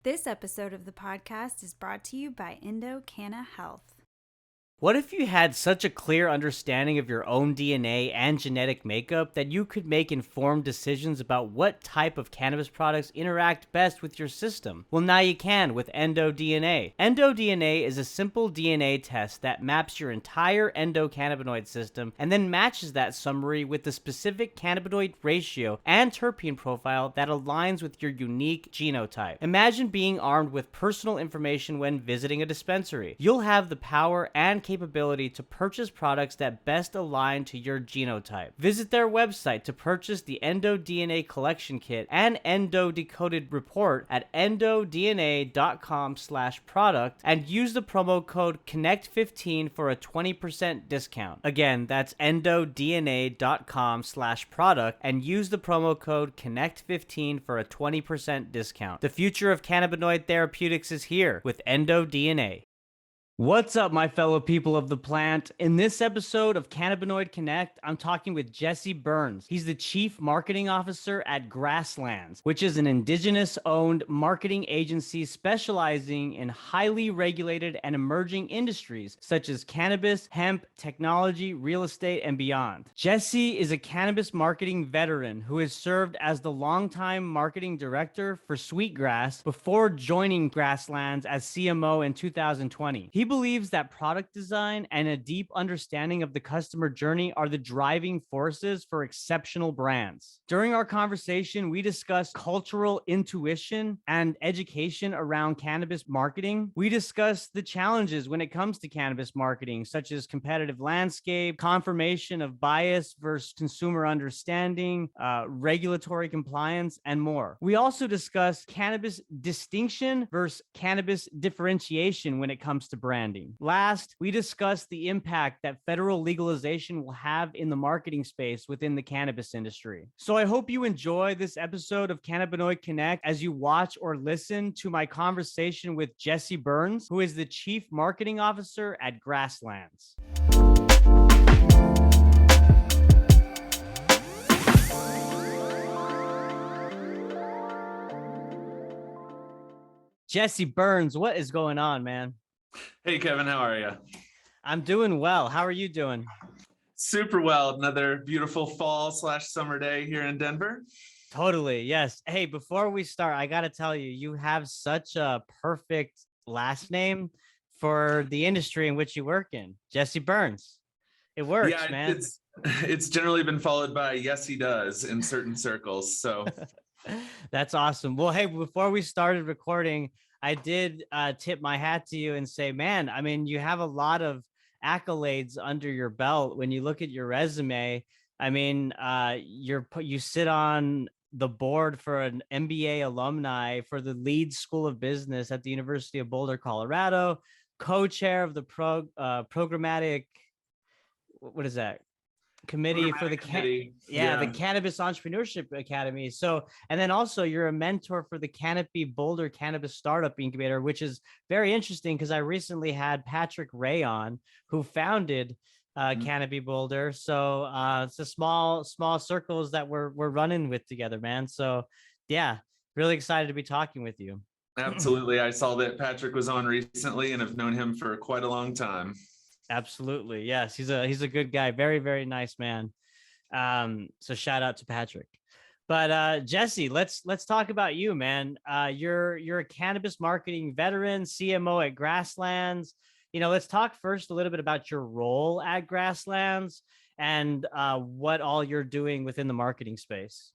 This episode of the podcast is brought to you by Canna Health. What if you had such a clear understanding of your own DNA and genetic makeup that you could make informed decisions about what type of cannabis products interact best with your system? Well, now you can with EndoDNA. EndoDNA is a simple DNA test that maps your entire endocannabinoid system and then matches that summary with the specific cannabinoid ratio and terpene profile that aligns with your unique genotype. Imagine being armed with personal information when visiting a dispensary. You'll have the power and capability to purchase products that best align to your genotype. Visit their website to purchase the EndoDNA collection kit and Endo Decoded report at endodna.com/product and use the promo code CONNECT15 for a 20% discount. Again, that's endodna.com/product and use the promo code CONNECT15 for a 20% discount. The future of cannabinoid therapeutics is here with EndoDNA. What's up, my fellow people of the plant? In this episode of Cannabinoid Connect, I'm talking with Jesse Burns. He's the Chief Marketing Officer at Grasslands, which is an Indigenous-owned marketing agency specializing in highly regulated and emerging industries such as cannabis, hemp, technology, real estate, and beyond. Jesse is a cannabis marketing veteran who has served as the longtime marketing director for Sweetgrass before joining Grasslands as CMO in 2020. He believes that product design and a deep understanding of the customer journey are the driving forces for exceptional brands. During our conversation, we discussed cultural intuition and education around cannabis marketing. We discussed the challenges when it comes to cannabis marketing, such as competitive landscape, confirmation of bias versus consumer understanding, regulatory compliance, and more. We also discussed cannabis distinction versus cannabis differentiation when it comes to branding. Last, we discussed the impact that federal legalization will have in the marketing space within the cannabis industry. So I hope you enjoy this episode of Cannabinoid Connect as you watch or listen to my conversation with Jesse Burns, who is the Chief Marketing Officer at Grasslands. Jesse Burns, what is going on, man? Hey, Kevin, how are you? I'm doing well. How are you doing? Super well. Another beautiful fall/summer day here in Denver. Totally. Yes. Hey, before we start, I got to tell you, you have such a perfect last name for the industry in which you work in. Jesse Burns. It works, Yeah, man. it's generally been followed by yes, he does in certain circles. So That's awesome. Well, hey, before we started recording, I did tip my hat to you and say, man, I mean, you have a lot of accolades under your belt. When you look at your resume, I mean, you sit on the board for an MBA alumni for the Leeds School of Business at the University of Boulder, Colorado, co-chair of the programmatic, what is that? Committee for the the Cannabis Entrepreneurship Academy. So, and then also you're a mentor for the Canopy Boulder Cannabis Startup Incubator, which is very interesting because I recently had Patrick Ray on, who founded Canopy Boulder. So it's a small circles that we're running with together, man. So yeah, really excited to be talking with you. Absolutely. I saw that Patrick was on recently and have known him for quite a long time. Absolutely. Yes. He's a good guy. Very, very nice man. So shout out to Patrick. But Jesse, let's talk about you, man. You're a cannabis marketing veteran, CMO at Grasslands. Let's talk first a little bit about your role at Grasslands and what all you're doing within the marketing space.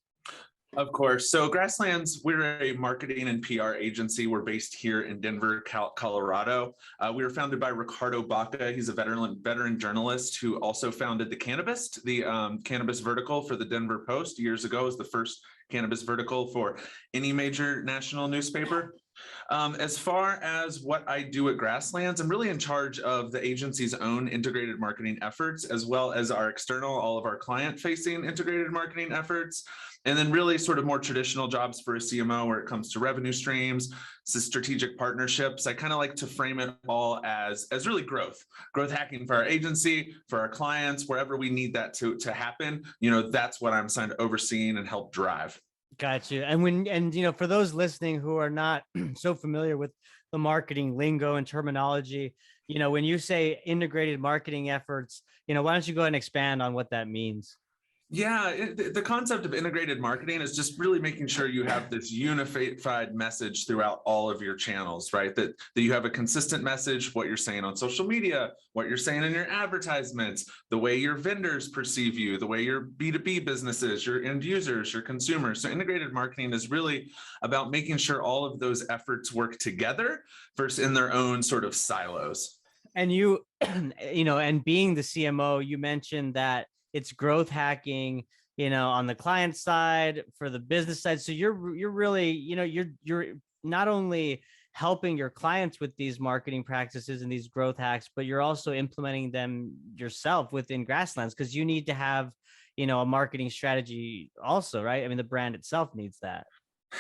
Of course. So Grasslands, we're a marketing and PR agency. We're based here in Denver, Colorado. We were founded by Ricardo Baca. He's a veteran journalist who also founded the Cannabis vertical for the Denver Post years ago. It was the first cannabis vertical for any major national newspaper. As far as what I do at Grasslands, I'm really in charge of the agency's own integrated marketing efforts, as well as our external, all of our client-facing integrated marketing efforts. And then really sort of more traditional jobs for a CMO where it comes to revenue streams, strategic partnerships. I kind of like to frame it all as really growth hacking for our agency, for our clients, wherever we need that to happen. That's what I'm assigned to overseeing and help drive. Got you. And for those listening who are not so familiar with the marketing lingo and terminology, when you say integrated marketing efforts, why don't you go ahead and expand on what that means? Yeah, the concept of integrated marketing is just really making sure you have this unified message throughout all of your channels, right? That you have a consistent message, what you're saying on social media, what you're saying in your advertisements, the way your vendors perceive you, the way your B2B businesses, your end users, your consumers. So integrated marketing is really about making sure all of those efforts work together versus in their own sort of silos. And and being the CMO, you mentioned that it's growth hacking, on the client side, for the business side. So you're really, you're not only helping your clients with these marketing practices and these growth hacks, but you're also implementing them yourself within Grasslands, because you need to have, a marketing strategy also, right? I mean, the brand itself needs that.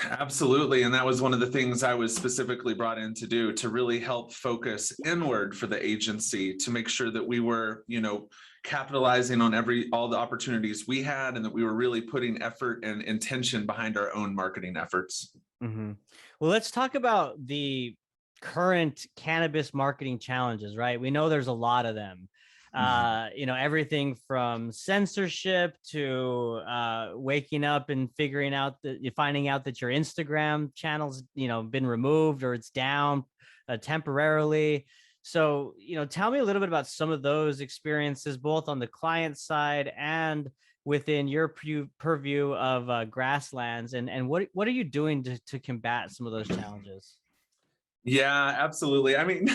Absolutely. And that was one of the things I was specifically brought in to do, to really help focus inward for the agency, to make sure that we were, capitalizing on all the opportunities we had, and that we were really putting effort and intention behind our own marketing efforts. Mm-hmm. Well, let's talk about the current cannabis marketing challenges, right? We know there's a lot of them. Everything from censorship to waking up and finding out that your Instagram channel's, been removed or it's down temporarily. So, tell me a little bit about some of those experiences, both on the client side and within your purview of Grasslands, and what are you doing to combat some of those challenges? Yeah, absolutely. I mean,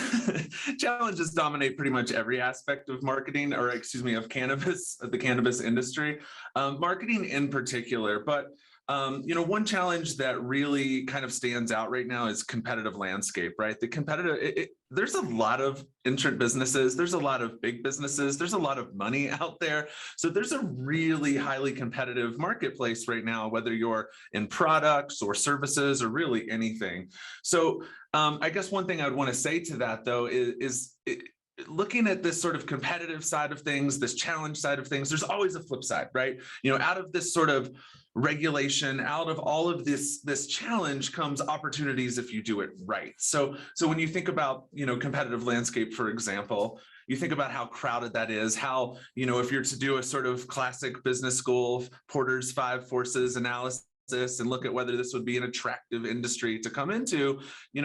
challenges dominate pretty much every aspect of marketing, or excuse me, of cannabis, of the cannabis industry, marketing in particular. But one challenge that really kind of stands out right now is competitive landscape, right? The competitive, there's a lot of entrant businesses, there's a lot of big businesses, there's a lot of money out there. So there's a really highly competitive marketplace right now, whether you're in products or services or really anything. So I guess one thing I would want to say to that, though, is looking at this sort of competitive side of things, this challenge side of things, there's always a flip side, right? Out of this sort of regulation, out of all of this challenge comes opportunities if you do it right. So when you think about, competitive landscape, for example, you think about how crowded that is, how, if you're to do a sort of classic business school Porter's 5 forces analysis and look at whether this would be an attractive industry to come into,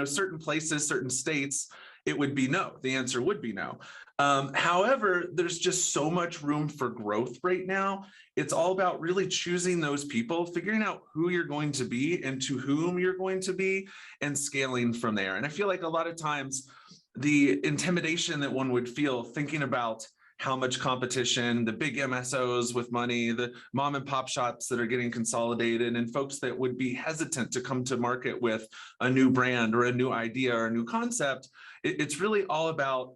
certain places, certain states, it would be no. The answer would be no. However, there's just so much room for growth right now. It's all about really choosing those people, figuring out who you're going to be and to whom you're going to be, and scaling from there. And I feel like a lot of times the intimidation that one would feel thinking about how much competition, the big MSOs with money, the mom and pop shops that are getting consolidated, and folks that would be hesitant to come to market with a new brand or a new idea or a new concept. It's really all about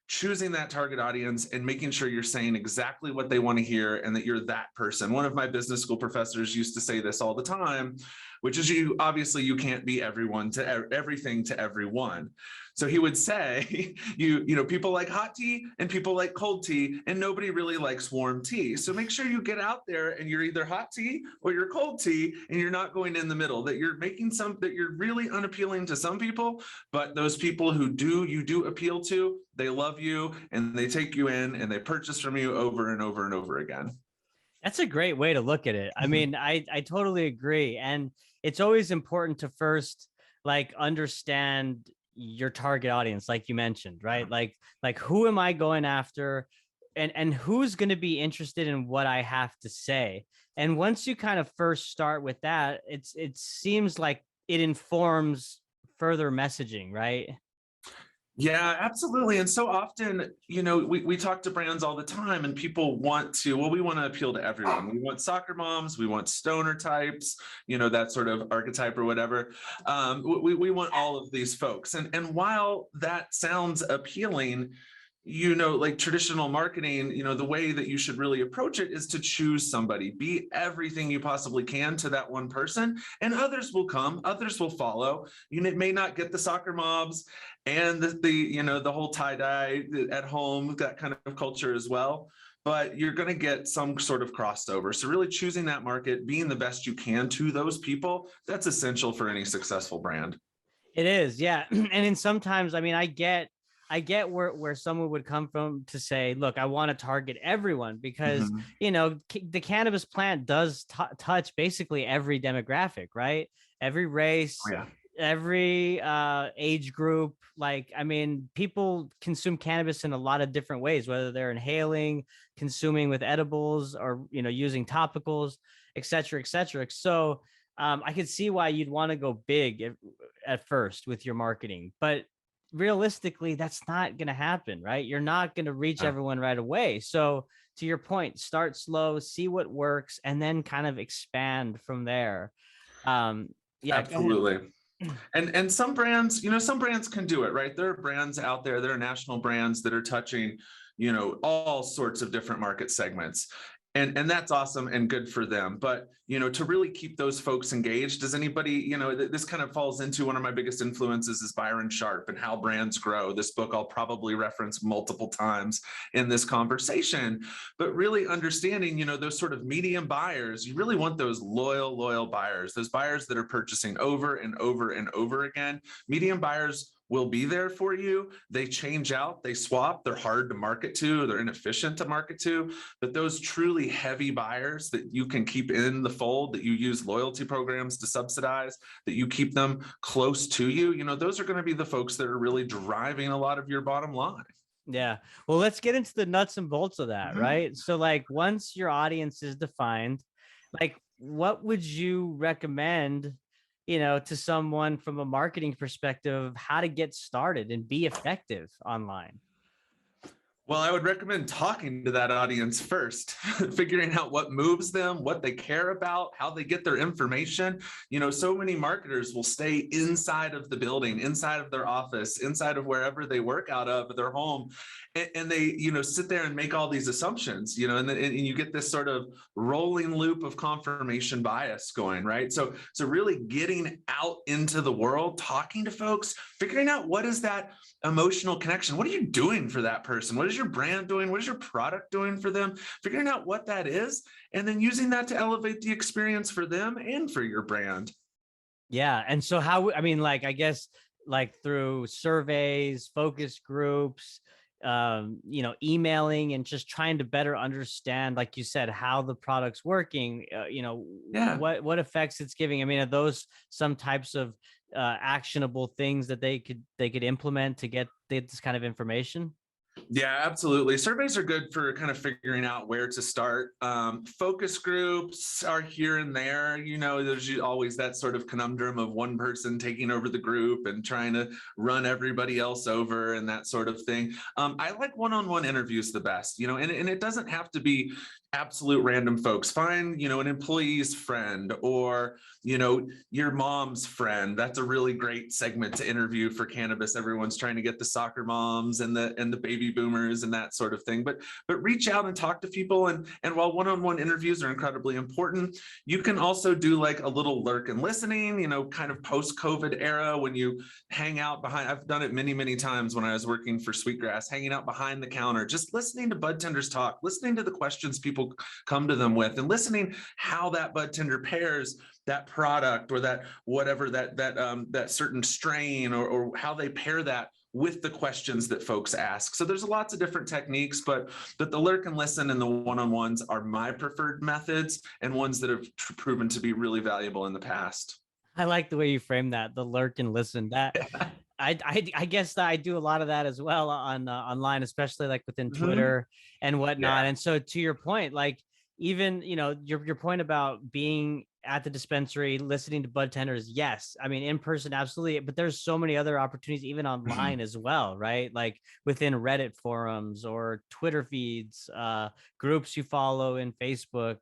choosing that target audience and making sure you're saying exactly what they want to hear and that you're that person. One of my business school professors used to say this all the time, which is you can't be everyone to everything to everyone. So he would say, people like hot tea and people like cold tea, and nobody really likes warm tea. So make sure you get out there and you're either hot tea or you're cold tea, and you're not going in the middle, that you're making that you're really unappealing to some people, but those people who you do appeal to, they love you and they take you in and they purchase from you over and over and over again. That's a great way to look at it. I mean, I totally agree. And it's always important to first understand your target audience, like you mentioned, right? Like who am I going after, and who's going to be interested in what I have to say. And once you kind of first start with that, it seems like it informs further messaging, right? Yeah, absolutely. And so often, we talk to brands all the time, and people we want to appeal to everyone. We want soccer moms, we want stoner types, that sort of archetype or whatever. We want all of these folks. And while that sounds appealing, like traditional marketing, the way that you should really approach it is to choose somebody, be everything you possibly can to that one person, and others will come, others will follow. You may not get the soccer moms and the whole tie-dye at home, that kind of culture as well. but you're going to get some sort of crossover. So really choosing that market, being the best you can to those people, that's essential for any successful brand. It is, yeah. And then sometimes, I mean, I get where someone would come from to say, look, I want to target everyone because, Mhm. the cannabis plant does touch basically every demographic, right? Every race, Oh, yeah. every age group. Like, I mean, people consume cannabis in a lot of different ways, whether they're inhaling, consuming with edibles, or, using topicals, et cetera, et cetera. So I could see why you'd want to go big at first with your marketing, but realistically, that's not going to happen, right? You're not going to reach Yeah. everyone right away. So, to your point, start slow, see what works, and then kind of expand from there. Um, yeah, go ahead. Absolutely. And some brands, some brands can do it, right? There are brands out there, there are national brands that are touching, all sorts of different market segments. And that's awesome and good for them. But, to really keep those folks engaged, does anybody, this kind of falls into one of my biggest influences is Byron Sharp and How Brands Grow. This book I'll probably reference multiple times in this conversation. But really understanding, those sort of medium buyers, you really want those loyal buyers, those buyers that are purchasing over and over and over again. Medium buyers will be there for you. They change out, they swap, they're hard to market to, they're inefficient to market to. But those truly heavy buyers that you can keep in the fold, that you use loyalty programs to subsidize, that you keep them close to you, those are going to be the folks that are really driving a lot of your bottom line. Yeah. Well, let's get into the nuts and bolts of that, Mhm. right? So, like, once your audience is defined, like, what would you recommend, to someone from a marketing perspective of how to get started and be effective online? Well, I would recommend talking to that audience first, figuring out what moves them, what they care about, how they get their information. So many marketers will stay inside of the building, inside of their office, inside of wherever they work out of their home. And they, sit there and make all these assumptions, and you get this sort of rolling loop of confirmation bias going, right? So really getting out into the world, talking to folks, figuring out what is that emotional connection. What are you doing for that person? What is your brand doing? What is your product doing for them? Figuring out what that is, and then using that to elevate the experience for them and for your brand. Yeah. And so I mean, like, I guess, like, through surveys, focus groups, emailing, and just trying to better understand, like you said, how the product's working, Yeah. what effects it's giving. I mean, are those some types of actionable things that they could implement to get this kind of information? Yeah, absolutely. Surveys are good for kind of figuring out where to start. Focus groups are here and there. There's always that sort of conundrum of one person taking over the group and trying to run everybody else over and that sort of thing. I like one-on-one interviews the best, and it doesn't have to be absolute random folks. Find, an employee's friend or, your mom's friend. That's a really great segment to interview for cannabis. Everyone's trying to get the soccer moms and the baby boomers and that sort of thing. But reach out and talk to people. And while one-on-one interviews are incredibly important, you can also do like a little lurk and listening, kind of post-COVID era when you hang out behind. I've done it many times when I was working for Sweetgrass, hanging out behind the counter, just listening to bud tenders talk, listening to the questions people come to them with, and listening how that bud tender pairs that product or that whatever that certain strain or how they pair that with the questions that folks ask. So there's lots of different techniques, but the lurk and listen and the one-on-ones are my preferred methods and ones that have proven to be really valuable in the past. I like the way you frame that, the lurk and listen. That I guess that I do a lot of that as well on online, especially like within Mhm. Twitter and whatnot. Yeah. And so, to your point, like, even, your point about being at the dispensary, listening to bud tenders. Yes, I mean, in person, absolutely. But there's so many other opportunities, even Mhm. online as well, right? Like within Reddit forums or Twitter feeds, groups you follow in Facebook.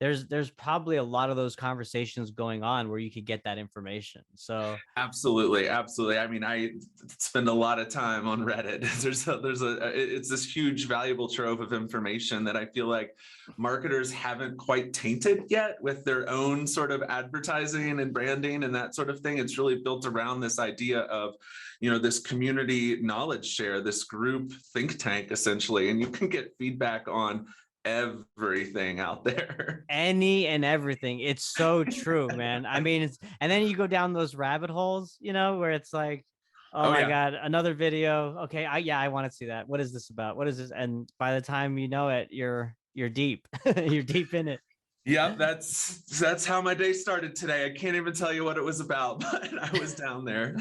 there's probably a lot of those conversations going on where you could get that information. So Absolutely, absolutely. I mean, I spend a lot of time on Reddit. It's this huge, valuable trove of information that I feel like marketers haven't quite tainted yet with their own sort of advertising and branding and that sort of thing. It's really built around this idea of, this community knowledge share, this group think tank, essentially, and you can get feedback on everything out there. any and everything. It's so true, man. I mean, and then you go down those rabbit holes, where it's like, oh Oh my yeah. God, another video. Okay, I want to see that. What is this about? What is this? And by the time you know it, you're deep. You're deep in it. Yep, that's how my day started today. I can't even tell you what it was about, but I was down there.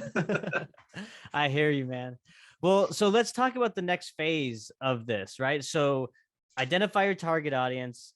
I hear you, man. Well, so let's talk about the next phase of this, right? So identify your target audience,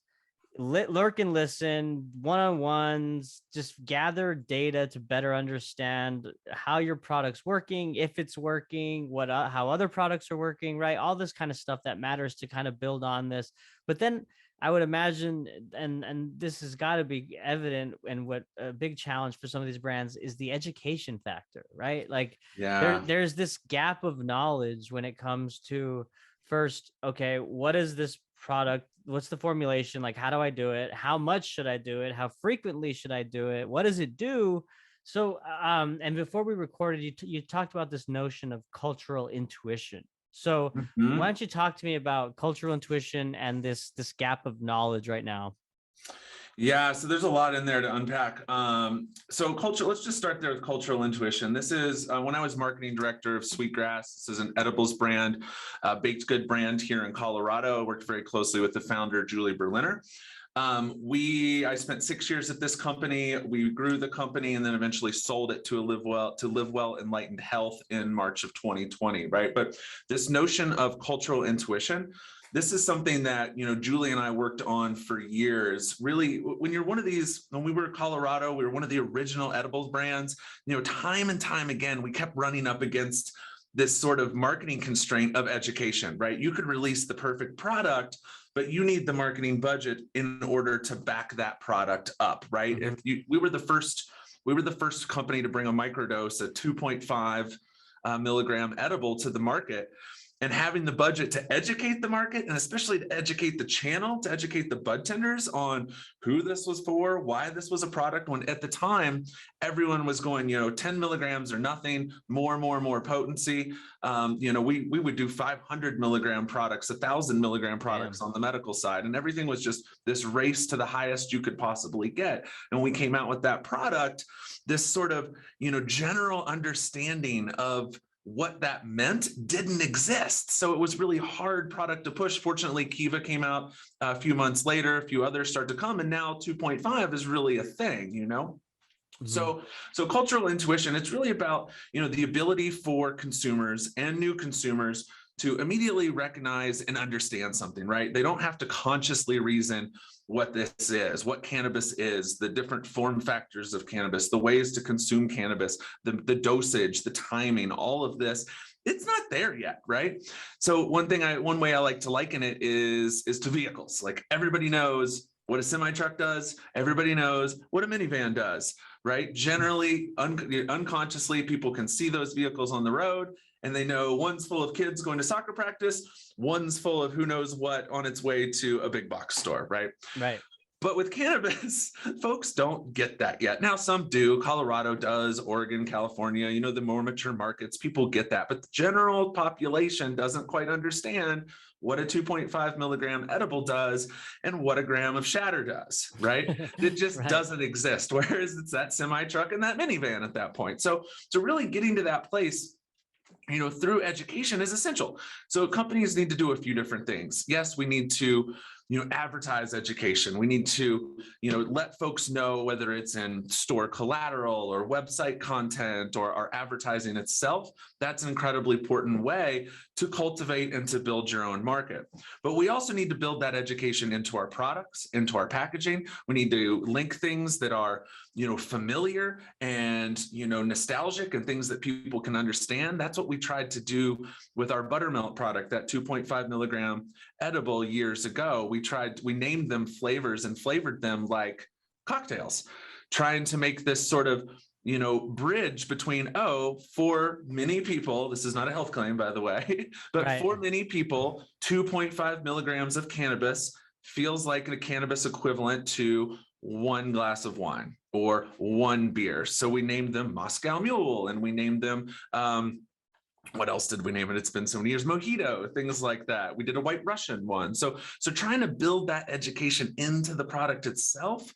lurk and listen, one-on-ones, just gather data to better understand how your product's working, if it's working, how other products are working, right? All this kind of stuff that matters to kind of build on this. But then I would imagine, and this has got to be evident, and what a big challenge for some of these brands is the education factor, right? Like Yeah. there's this gap of knowledge when it comes to, first, okay, what is this product? What's the formulation? Like, how do I do it? How much should I do it? How frequently should I do it? What does it do? So, and before we recorded, you talked about this notion of cultural intuition. So why Mhm. don't you talk to me about cultural intuition and this gap of knowledge right now? Yeah, so there's a lot in there to unpack. So culture, let's just start there with cultural intuition. This is when I was marketing director of Sweetgrass. This is an edibles brand, baked good brand here in Colorado. I worked very closely with the founder, Julie Berliner. I spent 6 years at this company. We grew the company and then eventually sold it to Live Well Enlightened Health in March of 2020, right? But this notion of cultural intuition, this is something that, Julie and I worked on for years. Really, when we were in Colorado, we were one of the original edibles brands. Time and time again, we kept running up against this sort of marketing constraint of education, right? You could release the perfect product, but you need the marketing budget in order to back that product up, right? Mm-hmm. We were the first company to bring a microdose, a 2.5 milligram edible to the market. And having the budget to educate the market, and especially to educate the channel, to educate the bud tenders on who this was for, why this was a product, when at the time, everyone was going, 10 milligrams or nothing, more potency. We would do 500 milligram products, 1,000 milligram products on the medical side, and everything was just this race to the highest you could possibly get. And when we came out with that product, this sort of, general understanding of what that meant didn't exist. So it was really hard product to push. Fortunately, Kiva came out a few months later, a few others start to come, and now 2.5 is really a thing, Mm-hmm. So cultural intuition, it's really about, the ability for consumers and new consumers to immediately recognize and understand something, right? They don't have to consciously reason what this is, what cannabis is, the different form factors of cannabis, the ways to consume cannabis, the dosage, the timing, all of this. It's not there yet, right? So one way I like to liken it is to vehicles. Like everybody knows what a semi truck does. Everybody knows what a minivan does, right? Generally, unconsciously, people can see those vehicles on the road and they know one's full of kids going to soccer practice, one's full of who knows what on its way to a big box store, right? Right. But with cannabis, folks don't get that yet. Now, some do. Colorado does, Oregon, California, the more mature markets, people get that. But the general population doesn't quite understand what a 2.5 milligram edible does and what a gram of shatter does, right? It just Right. doesn't exist. Whereas it's that semi truck and that minivan at that point. So really getting to that place, through education is essential. So companies need to do a few different things. Yes, we need to, advertise education. We need to, let folks know, whether it's in store collateral or website content or our advertising itself. That's an incredibly important way to cultivate and to build your own market. But we also need to build that education into our products, into our packaging. We need to link things that are, familiar and, nostalgic and things that people can understand. That's what we tried to do with our buttermilk product, that 2.5 milligram edible years ago. We named them flavors and flavored them like cocktails, trying to make this sort of bridge between, for many people, this is not a health claim, by the way, but Right. for many people, 2.5 milligrams of cannabis feels like a cannabis equivalent to one glass of wine or one beer. So we named them Moscow Mule, and we named them, what else did we name it? It's been so many years. Mojito, things like that. We did a White Russian one. So trying to build that education into the product itself.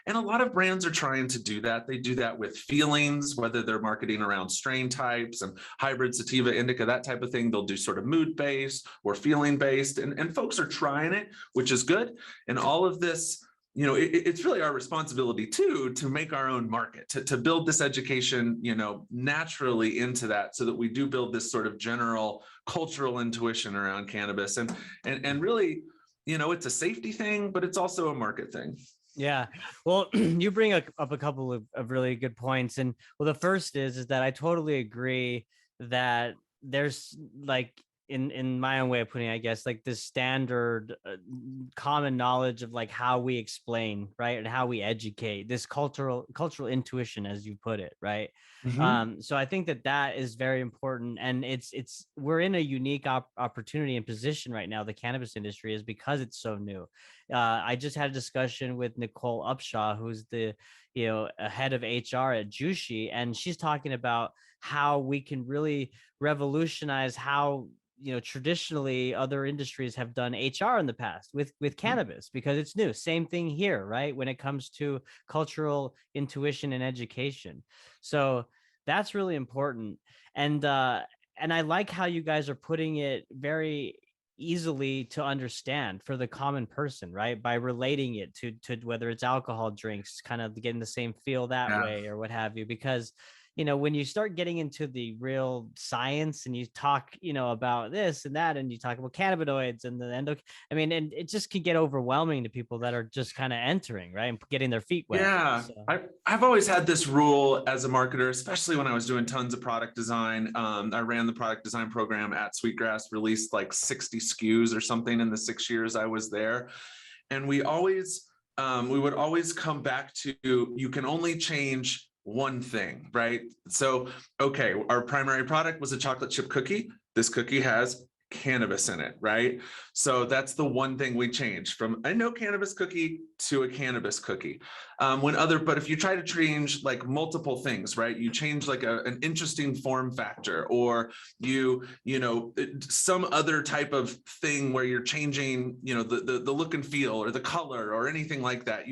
And a lot of brands are trying to do that. They do that with feelings, whether they're marketing around strain types and hybrid sativa, indica, that type of thing. They'll do sort of mood-based or feeling-based. And folks are trying it, which is good. And all of this, it's really our responsibility too, to make our own market, to build this education, naturally into that, so that we do build this sort of general cultural intuition around cannabis. And really, it's a safety thing, but it's also a market thing. Yeah. Well, you bring up a couple of really good points. And well, the first is that I totally agree that there's like, in my own way of putting it, I guess, like this standard common knowledge of like how we explain, right, and how we educate, this cultural intuition, as you put it, right? Mm-hmm. So I think that is very important, and we're in a unique opportunity and position right now. The cannabis industry is, because it's so new. I just had a discussion with Nicole Upshaw, who's the head of HR at Jushi, and she's talking about how we can really revolutionize how traditionally other industries have done HR in the past with cannabis, because it's new. Same thing here, right? When it comes to cultural intuition and education. So that's really important. And I like how you guys are putting it very easily to understand for the common person, right? By relating it to whether it's alcohol drinks, kind of getting the same feel that way or what have you. Because when you start getting into the real science and you talk, about this and that, and you talk about cannabinoids and and it just can get overwhelming to people that are just kind of entering, right, and getting their feet wet. Yeah, So. I've always had this rule as a marketer, especially when I was doing tons of product design. I ran the product design program at Sweetgrass, released like 60 SKUs or something in the 6 years I was there. And we would always come back to, you can only change one thing, right? So, okay, our primary product was a chocolate chip cookie. This cookie has cannabis in it, right? So that's the one thing we changed from a no cannabis cookie to a cannabis cookie. But if you try to change like multiple things, right? You change like an interesting form factor, or some other type of thing where you're changing, the look and feel or the color or anything like that.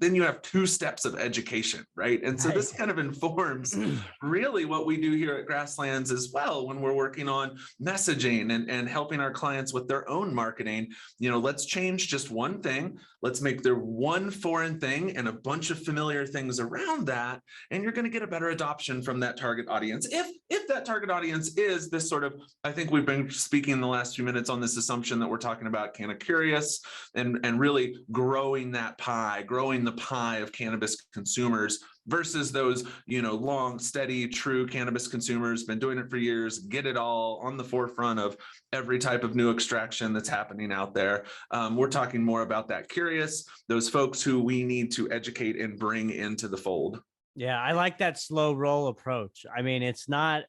Then you have 2 steps of education, right? And so this kind of informs really what we do here at Grasslands as well when we're working on messaging and helping our clients with their own marketing. Let's change just one thing. Let's make there one foreign thing and a bunch of familiar things around that, and you're going to get a better adoption from that target audience. If that target audience is this sort of, I think we've been speaking in the last few minutes on this assumption that we're talking about kind of curious and really growing that pie, growing the pie of cannabis consumers versus those, long, steady, true cannabis consumers, been doing it for years, get it all on the forefront of every type of new extraction that's happening out there. We're talking more about that curious, those folks who we need to educate and bring into the fold. Yeah, I like that slow roll approach. I mean, it's not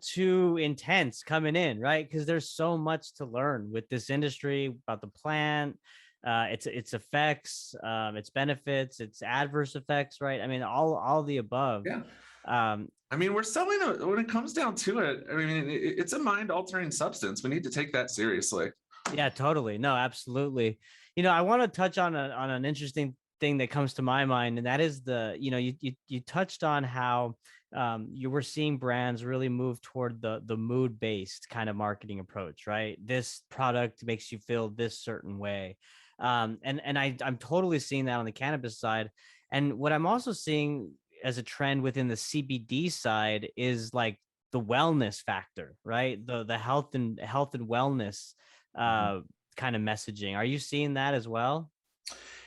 too intense coming in, right? Because there's so much to learn with this industry about the plant, its effects, its benefits, its adverse effects, right? I mean, all the above. Yeah. Um, We're selling it when it comes down to it. It's a mind-altering substance. We need to take that seriously. Yeah, totally. No, absolutely. I want to touch on an interesting thing that comes to my mind, and that is you touched on how you were seeing brands really move toward the mood-based kind of marketing approach, right? This product makes you feel this certain way. I'm totally seeing that on the cannabis side. And what I'm also seeing as a trend within the CBD side is like the wellness factor, right? The health and wellness kind of messaging. Are you seeing that as well?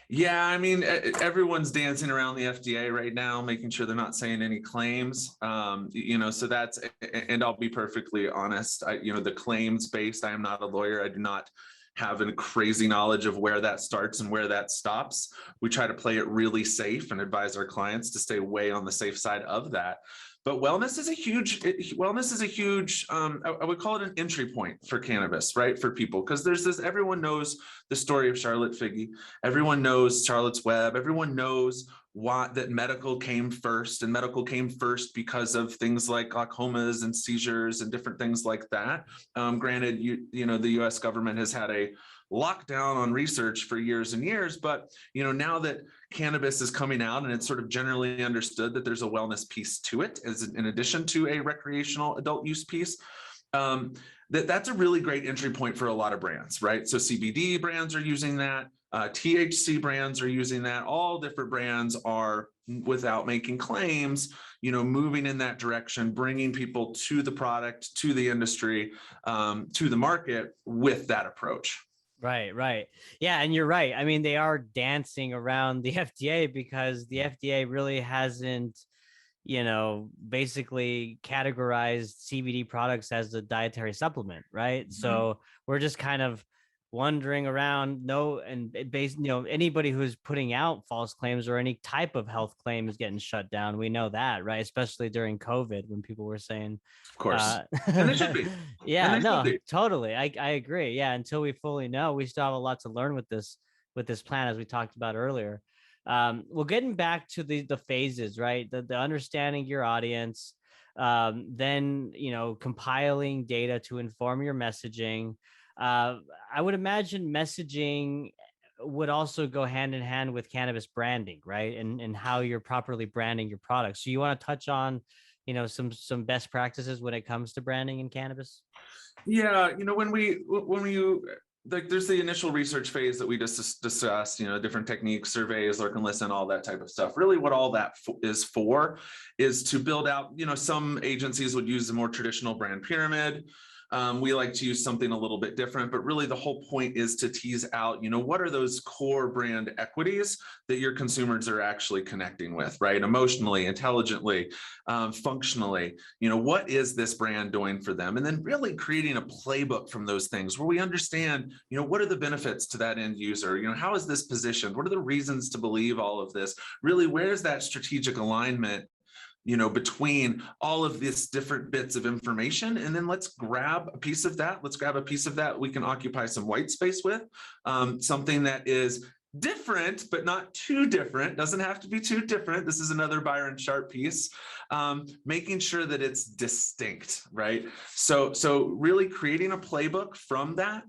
Yeah, I mean, everyone's dancing around the FDA right now, making sure they're not saying any claims. So that's, and I'll be perfectly honest, the claims based, I am not a lawyer. I do not have a crazy knowledge of where that starts and where that stops. We try to play it really safe and advise our clients to stay way on the safe side of that. But wellness is a huge, I would call it an entry point for cannabis, right? For people, because there's this, everyone knows the story of Charlotte Figge. Everyone knows Charlotte's Web. Everyone knows that medical came first, and medical came first because of things like glaucomas and seizures and different things like that. Granted, the U.S. government has had a lockdown on research for years and years, but now that cannabis is coming out and it's sort of generally understood that there's a wellness piece to it, as in addition to a recreational adult use piece. That's a really great entry point for a lot of brands, right? So CBD brands are using that, THC brands are using that. All different brands are, without making claims, moving in that direction, bringing people to the product, to the industry, to the market with that approach. Right. Yeah, and you're right. I mean, they are dancing around the FDA because the FDA really hasn't, basically categorized CBD products as a dietary supplement, right? Mm-hmm. So we're just kind of wandering around. Anybody who's putting out false claims or any type of health claim is getting shut down. We know that, right? Especially during COVID when people were saying, of course, and they should be. Yeah, no, totally. I agree. Yeah, until we fully know, we still have a lot to learn with this plan, as we talked about earlier. Well, getting back to the phases, right? The understanding your audience, then compiling data to inform your messaging. I would imagine messaging would also go hand in hand with cannabis branding, right? And how you're properly branding your products. So you want to touch on, some best practices when it comes to branding in cannabis? Yeah, when we like, there's the initial research phase that we just discussed, different techniques, surveys, lurk and listen, all that type of stuff. Really what all that is to build out, some agencies would use a more traditional brand pyramid. We like to use something a little bit different, but really the whole point is to tease out, what are those core brand equities that your consumers are actually connecting with, right? Emotionally, intelligently, functionally, what is this brand doing for them? And then really creating a playbook from those things where we understand, what are the benefits to that end user? How is this positioned? What are the reasons to believe all of this? Really, where's that strategic alignment between all of these different bits of information? And then let's grab a piece of that. We can occupy some white space with, something that is different, but not too different. Doesn't have to be too different. This is another Byron Sharp piece, making sure that it's distinct, right? So really creating a playbook from that.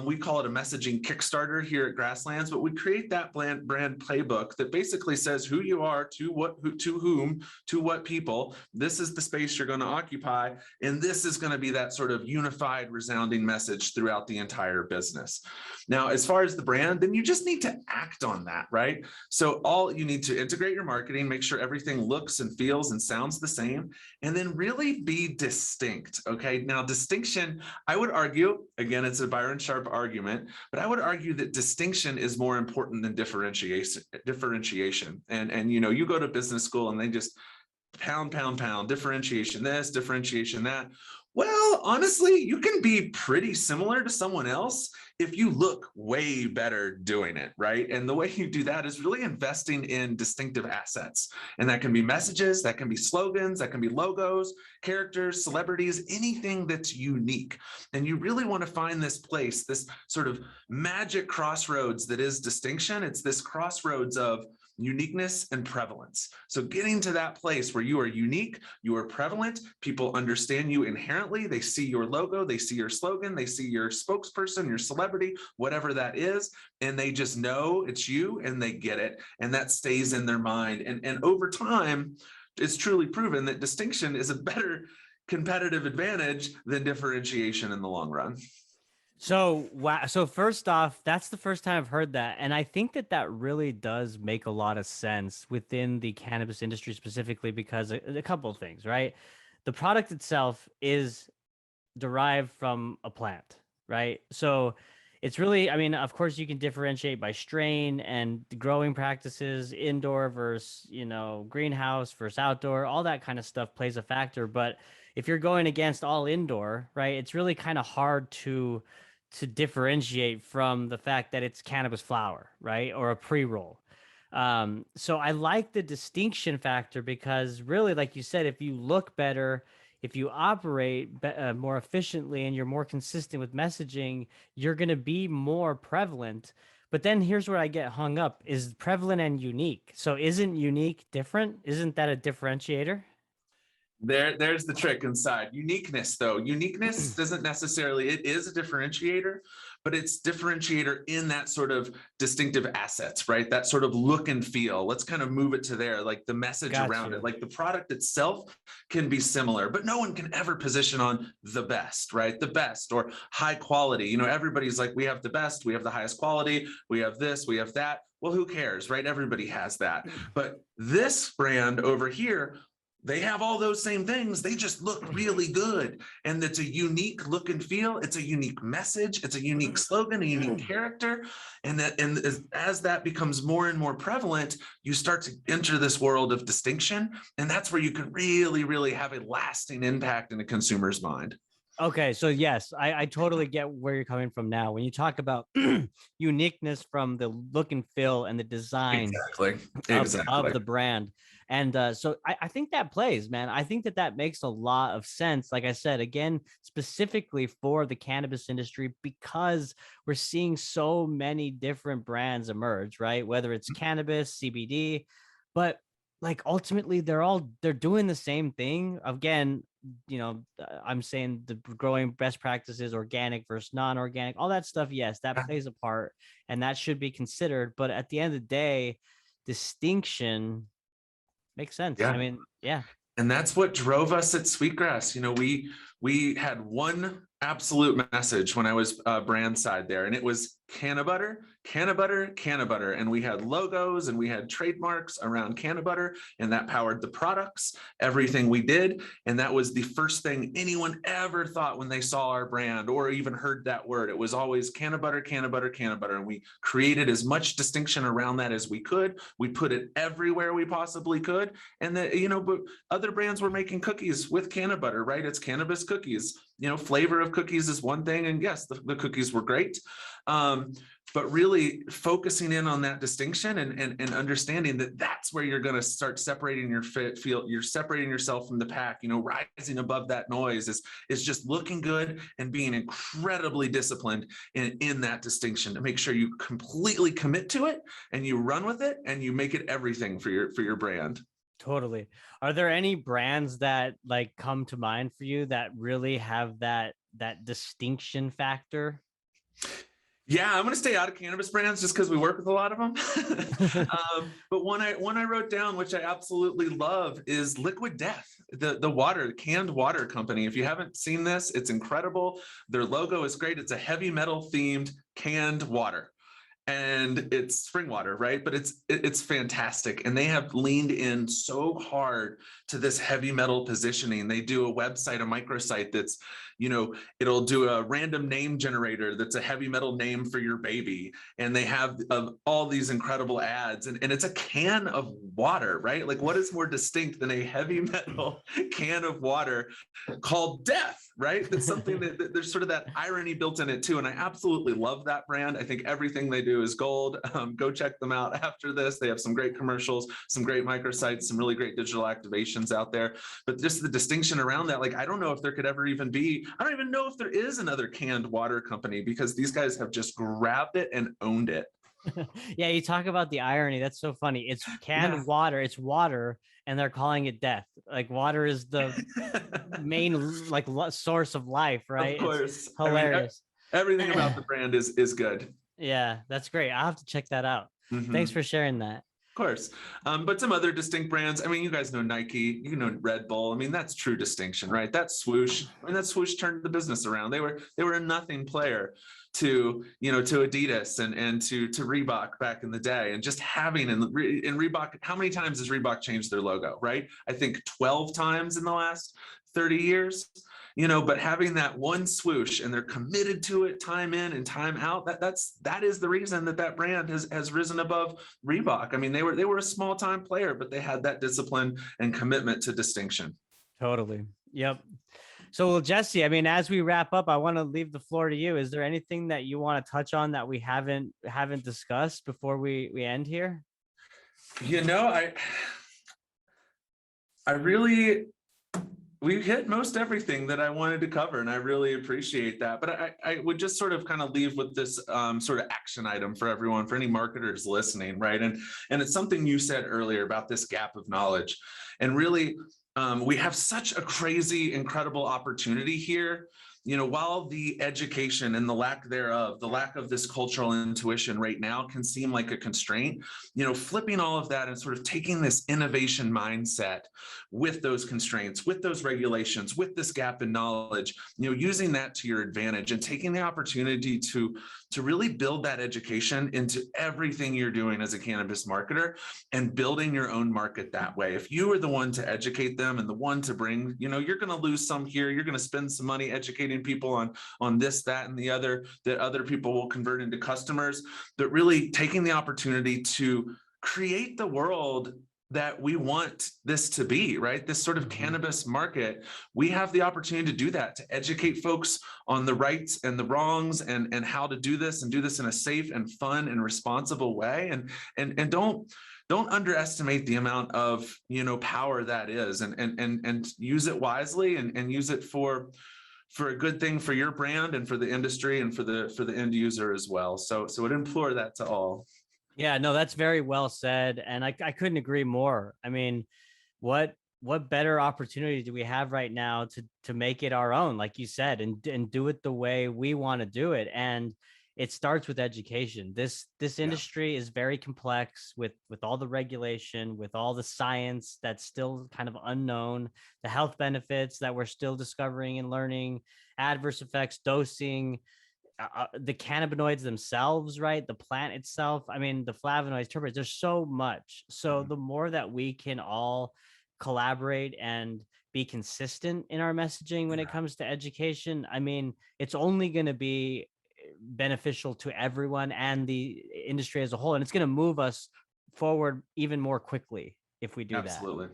We call it a messaging Kickstarter here at Grasslands, but we create that brand playbook that basically says who you are, to whom, to what people. This is the space you're going to occupy, and this is going to be that sort of unified, resounding message throughout the entire business. Now, as far as the brand, then you just need to act on that, right? So you need to integrate your marketing, make sure everything looks and feels and sounds the same, and then really be distinct. Okay. Now, distinction, I would argue, again, it's a Byron Sharp argument, but I would argue that distinction is more important than differentiation. And you go to business school and they just pound, differentiation this, differentiation that. Well, honestly, you can be pretty similar to someone else if you look way better doing it, right? And the way you do that is really investing in distinctive assets. And that can be messages, that can be slogans, that can be logos, characters, celebrities, anything that's unique. And you really want to find this place, this sort of magic crossroads that is distinction. It's this crossroads of uniqueness and prevalence. So getting to that place where you are unique, you are prevalent, people understand you inherently, they see your logo, they see your slogan, they see your spokesperson, your celebrity, whatever that is, and they just know it's you and they get it, and that stays in their mind. And over time, it's truly proven that distinction is a better competitive advantage than differentiation in the long run. So, wow. So first off, that's the first time I've heard that. And I think that really does make a lot of sense within the cannabis industry specifically, because a couple of things, right? The product itself is derived from a plant, right? So it's really, I mean, of course you can differentiate by strain and growing practices, indoor versus, greenhouse versus outdoor, all that kind of stuff plays a factor. But if you're going against all indoor, right, it's really kind of hard to differentiate from the fact that it's cannabis flower, right, or a pre-roll. So I like the distinction factor because really, like you said, if you look better, if you operate more efficiently and you're more consistent with messaging, you're going to be more prevalent. But then here's where I get hung up is prevalent and unique. So isn't unique different? Isn't that a differentiator? There's the trick inside. Uniqueness, though. Uniqueness doesn't necessarily, it is a differentiator, but it's differentiator in that sort of distinctive assets, right? That sort of look and feel. Let's kind of move it to there, like the message around it. Like the product itself can be similar, but no one can ever position on the best, right? The best or high quality. Everybody's like, we have the best, we have the highest quality, we have this, we have that. Well, who cares, right? Everybody has that. But this brand over here, they have all those same things. They just look really good. And it's a unique look and feel. It's a unique message. It's a unique slogan, a unique character. And as that becomes more and more prevalent, you start to enter this world of distinction. And that's where you can really, really have a lasting impact in a consumer's mind. Okay, so yes, I totally get where you're coming from now. When you talk about uniqueness from the look and feel and the design of the brand. And so I think that plays, man. I think that makes a lot of sense. Like I said, again, specifically for the cannabis industry, because we're seeing so many different brands emerge, right? Whether it's cannabis, CBD, but like ultimately they're doing the same thing. Again, I'm saying the growing best practices, organic versus non-organic, all that stuff. Yes, that plays a part and that should be considered. But at the end of the day, distinction makes sense. Yeah. I mean, yeah. And that's what drove us at Sweetgrass. We had one absolute message when I was brand side there, and it was Cannabutter, Cannabutter, Cannabutter. And we had logos and we had trademarks around Cannabutter, and that powered the products, everything we did. And that was the first thing anyone ever thought when they saw our brand or even heard that word. It was always Cannabutter, Cannabutter, Cannabutter. And we created as much distinction around that as we could. We put it everywhere we possibly could. And but other brands were making cookies with Cannabutter, right? It's cannabis cookies. Flavor of cookies is one thing. And yes, the cookies were great. But really focusing in on that distinction and understanding that that's where you're going to start separating you're separating yourself from the pack, rising above that noise is just looking good and being incredibly disciplined in that distinction to make sure you completely commit to it and you run with it and you make it everything for your brand. Totally. Are there any brands that like come to mind for you that really have that distinction factor? Yeah, I'm going to stay out of cannabis brands just because we work with a lot of them. But one I wrote down, which I absolutely love, is Liquid Death, the canned water company. If you haven't seen this, it's incredible. Their logo is great. It's a heavy metal themed canned water. And it's spring water, right? But it's fantastic. And they have leaned in so hard to this heavy metal positioning. They do a website, a microsite that's, it'll do a random name generator that's a heavy metal name for your baby. And they have all these incredible ads. And it's a can of water, right? Like what is more distinct than a heavy metal can of water called Death, right? That's something that there's sort of that irony built in it too. And I absolutely love that brand. I think everything they do is gold. Go check them out after this. They have some great commercials, some great microsites, some really great digital activations out there. But just the distinction around that, like, I don't know if there could ever even be, I don't even know if there is another canned water company because these guys have just grabbed it and owned it. Yeah, you talk about the irony. That's so funny. It's canned water. It's water, and they're calling it death. Like water is the main like source of life, right? Of course, it's hilarious. Everything about the brand is good. Yeah, that's great. I'll have to check that out. Mm-hmm. Thanks for sharing that. Of course. But some other distinct brands. I mean, you guys know Nike, you know Red Bull. I mean, that's true distinction, right? That Swoosh. I mean, that Swoosh turned the business around. They were a nothing player to Adidas and to Reebok back in the day. And just having in Reebok, how many times has Reebok changed their logo, right? I think 12 times in the last 30 years. but having that one swoosh and they're committed to it time in and time out, that is the reason that brand has risen above Reebok. I mean, they were a small time player, but they had that discipline and commitment to distinction. Totally. Yep. So, well, Jesse, I mean, as we wrap up, I want to leave the floor to you. Is there anything that you want to touch on that we haven't discussed before we end here? I really, we hit most everything that I wanted to cover, and I really appreciate that. But I would just sort of kind of leave with this sort of action item for everyone, for any marketers listening, right? And it's something you said earlier about this gap of knowledge. And really, we have such a crazy, incredible opportunity here. While the education and the lack thereof, the lack of this cultural intuition right now can seem like a constraint, flipping all of that and sort of taking this innovation mindset with those constraints, with those regulations, with this gap in knowledge, using that to your advantage and taking the opportunity to really build that education into everything you're doing as a cannabis marketer and building your own market that way. If you are the one to educate them and the one to bring, you're going to lose some here, you're going to spend some money educating people on this, that, and the other, that other people will convert into customers, but really taking the opportunity to create the world that we want this to be, right? This sort of cannabis market, we have the opportunity to do that, to educate folks on the rights and the wrongs and how to do this and do this in a safe and fun and responsible way. And don't underestimate the amount of, power that is, and use it wisely and use it for a good thing for your brand and for the industry and for the end user as well. So I'd implore that to all. Yeah, no, that's very well said. And I couldn't agree more. I mean, what better opportunity do we have right now to make it our own, like you said, and do it the way we want to do it? And it starts with education. This industry is very complex with all the regulation, with all the science that's still kind of unknown, the health benefits that we're still discovering and learning, adverse effects, dosing, the cannabinoids themselves, right? The plant itself. I mean, the flavonoids, terpenes, there's so much. So the more that we can all collaborate and be consistent in our messaging when it comes to education, I mean, it's only going to be beneficial to everyone and the industry as a whole. And it's going to move us forward even more quickly if we do that. Absolutely.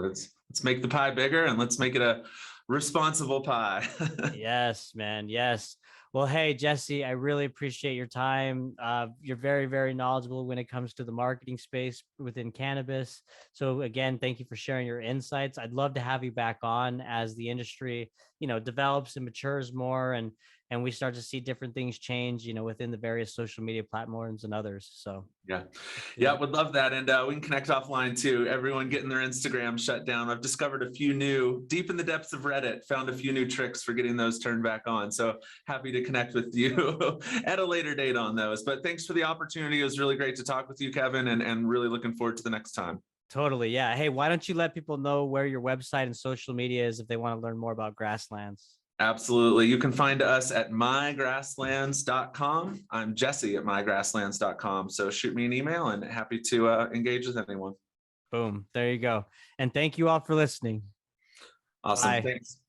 Let's make the pie bigger and let's make it a responsible pie. Yes, man. Yes. Well, hey, Jesse, I really appreciate your time. You're very, very knowledgeable when it comes to the marketing space within cannabis. So again, thank you for sharing your insights. I'd love to have you back on as the industry, develops and matures more and we start to see different things change, within the various social media platforms and others. So yeah, would love that. And we can connect offline too. Everyone getting their Instagram shut down. I've discovered a few new, deep in the depths of Reddit, found a few new tricks for getting those turned back on. So happy to connect with you at a later date on those. But thanks for the opportunity. It was really great to talk with you, Kevin, and really looking forward to the next time. Totally. Yeah. Hey, why don't you let people know where your website and social media is if they want to learn more about Grasslands? Absolutely. You can find us at mygrasslands.com. I'm Jesse at mygrasslands.com. So shoot me an email and happy to engage with anyone. Boom. There you go. And thank you all for listening. Awesome. Bye. Thanks.